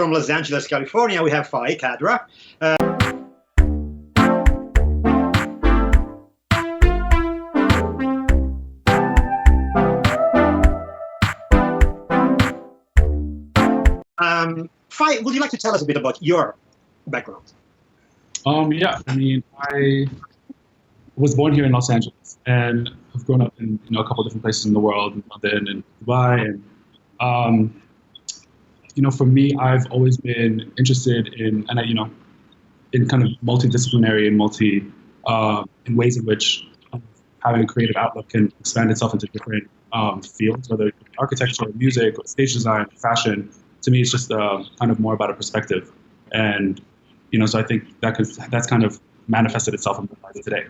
from Los Angeles, California, we have Fai Kadra. Fai, would you like to tell us a bit about your background? Yeah, I mean, I was born here in Los Angeles and have grown up in a couple different places in the world, in London and Dubai. And for me, I've always been interested in, in kind of multidisciplinary and in ways in which having a creative outlook can expand itself into different fields, whether it's architecture, or music, or stage design, or fashion. To me, it's just kind of more about a perspective. And, so I think that's kind of manifested itself in my life today.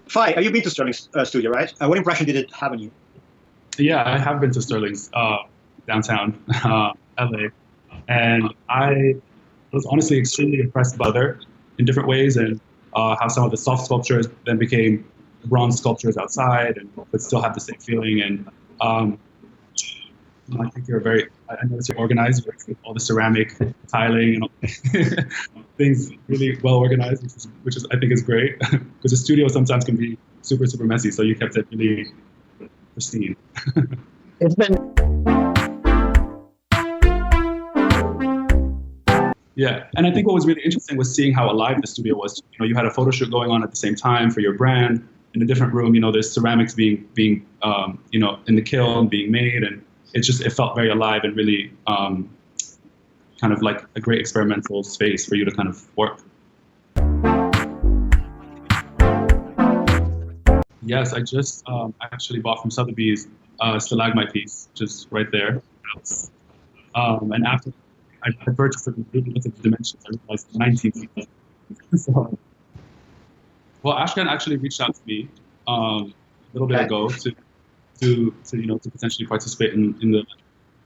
Fai, you've been to Sterling's studio, right? What impression did it have on you? Yeah, I have been to Sterling's downtown LA, and I was honestly extremely impressed by their in different ways, and how some of the soft sculptures then became bronze sculptures outside, but still have the same feeling. And I think I noticed you're organized with all the ceramic tiling and all things really well organized, which is I think is great, because the studio sometimes can be super, super messy. So you kept it really pristine. It's been. Yeah, and I think what was really interesting was seeing how alive the studio was. You had a photo shoot going on at the same time for your brand in a different room. There's ceramics being in the kiln being made, and it felt very alive and really kind of like a great experimental space for you to kind of work. Yes, I just actually bought from Sotheby's stalagmite piece, just right there. And after I purchased it and really looked at the dimensions, I realized 19 feet. So, well, Ashkan actually reached out to me a little bit ago to potentially participate in the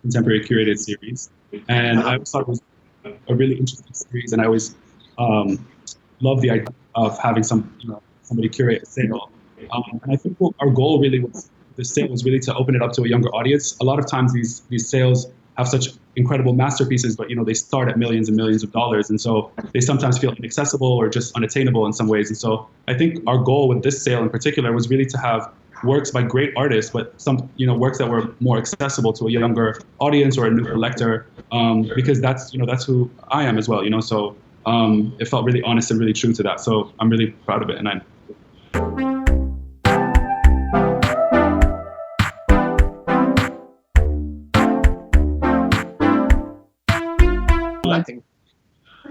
contemporary curated series, and I always thought it was a really interesting series, and I always love the idea of having somebody curate a sale. And I think our goal really was the sale was really to open it up to a younger audience. A lot of times these sales have such incredible masterpieces, but they start at millions and millions of dollars, and so they sometimes feel inaccessible or just unattainable in some ways. And so I think our goal with this sale in particular was really to have works by great artists, but some works that were more accessible to a younger audience or a new collector, because that's who I am as well. So it felt really honest and really true to that. So I'm really proud of it, and I.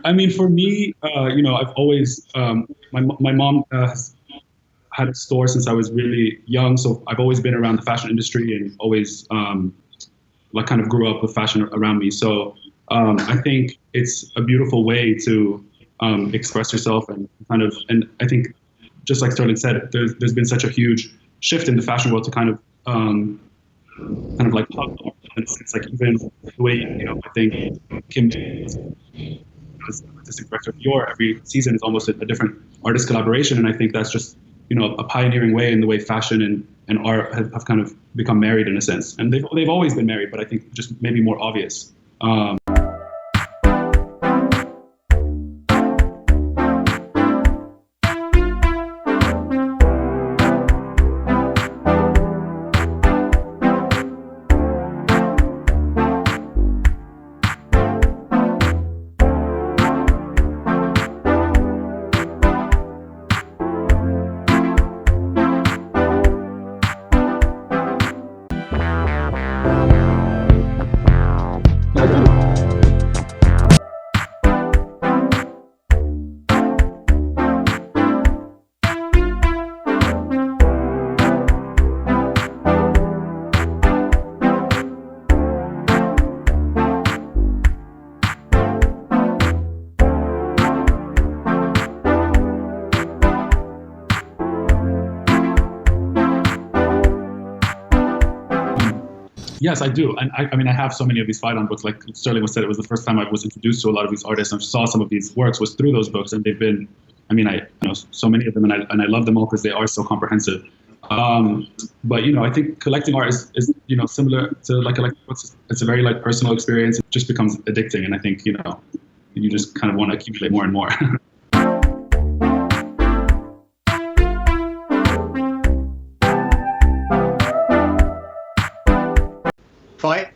I mean, for me, I've always my mom has had a store since I was really young, so I've always been around the fashion industry and always kind of grew up with fashion around me. So I think it's a beautiful way to express yourself and I think just like Sterling said, there's been such a huge shift in the fashion world to kind of like hug art. It's like even the way I think Kim, as artistic director of Dior, every season is almost a different artist collaboration, and I think that's just a pioneering way in the way fashion and art have kind of become married in a sense, and they've always been married, but I think just maybe more obvious. Yes, I do. And I mean, I have so many of these Phaidon books. Like Sterling was said, it was the first time I was introduced to a lot of these artists and saw some of these works was through those books. And they've been, I mean, I know so many of them, and I love them all because they are so comprehensive. But I think collecting art is similar to like collecting books. It's a very like personal experience. It just becomes addicting, and I think you just kind of want to accumulate more and more. Troy,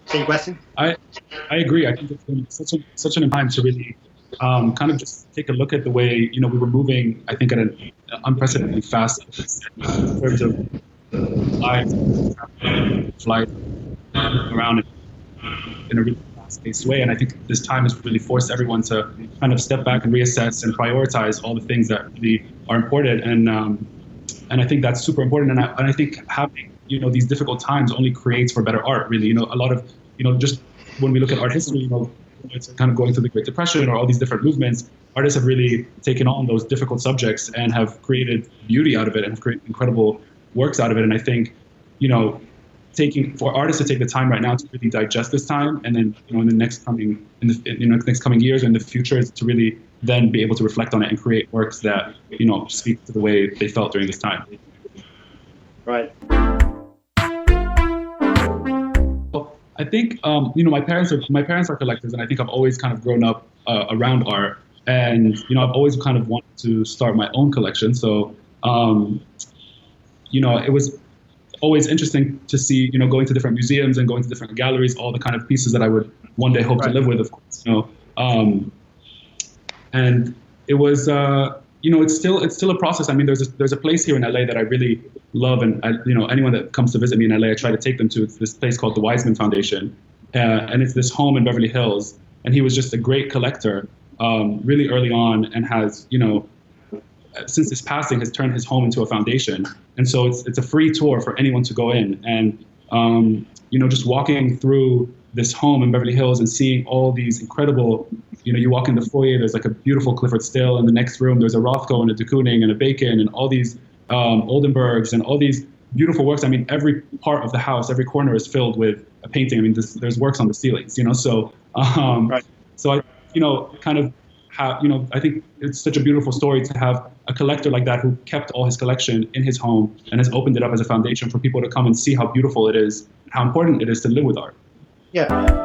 same question. I agree. I think it's been such an time to really kind of just take a look at the way we were moving. I think at an unprecedentedly fast in terms of life, flight around in a really fast-paced way. And I think this time has really forced everyone to kind of step back and reassess and prioritize all the things that really are important. And I think that's super important. And I think having these difficult times only creates for better art. Really, a lot of just when we look at art history, it's kind of going through the Great Depression or all these different movements. Artists have really taken on those difficult subjects and have created beauty out of it and have created incredible works out of it. And I think, for artists to take the time right now to really digest this time, and then in the next coming years or in the future, to really then be able to reflect on it and create works that speak to the way they felt during this time. Right. I think my parents are collectors, and I think I've always kind of grown up around art, and I've always kind of wanted to start my own collection. So it was always interesting to see going to different museums and going to different galleries, all the kind of pieces that I would one day hope to live with, of course. And it was it's still a process. I mean, there's a place here in LA that I really love, and anyone that comes to visit me in LA, I try to take them to. It's this place called the Weizmann Foundation, and it's this home in Beverly Hills. And he was just a great collector, really early on, and has since his passing has turned his home into a foundation. And so it's a free tour for anyone to go in, and just walking through this home in Beverly Hills and seeing all these incredible, you walk in the foyer, there's like a beautiful Clifford Still. In the next room, there's a Rothko and a de Kooning and a Bacon and all these Oldenburgs and all these beautiful works. I mean, every part of the house, every corner is filled with a painting. I mean, there's works on the ceilings, so so I, kind of have, I think it's such a beautiful story to have a collector like that who kept all his collection in his home and has opened it up as a foundation for people to come and see how beautiful it is, how important it is to live with art. Yeah.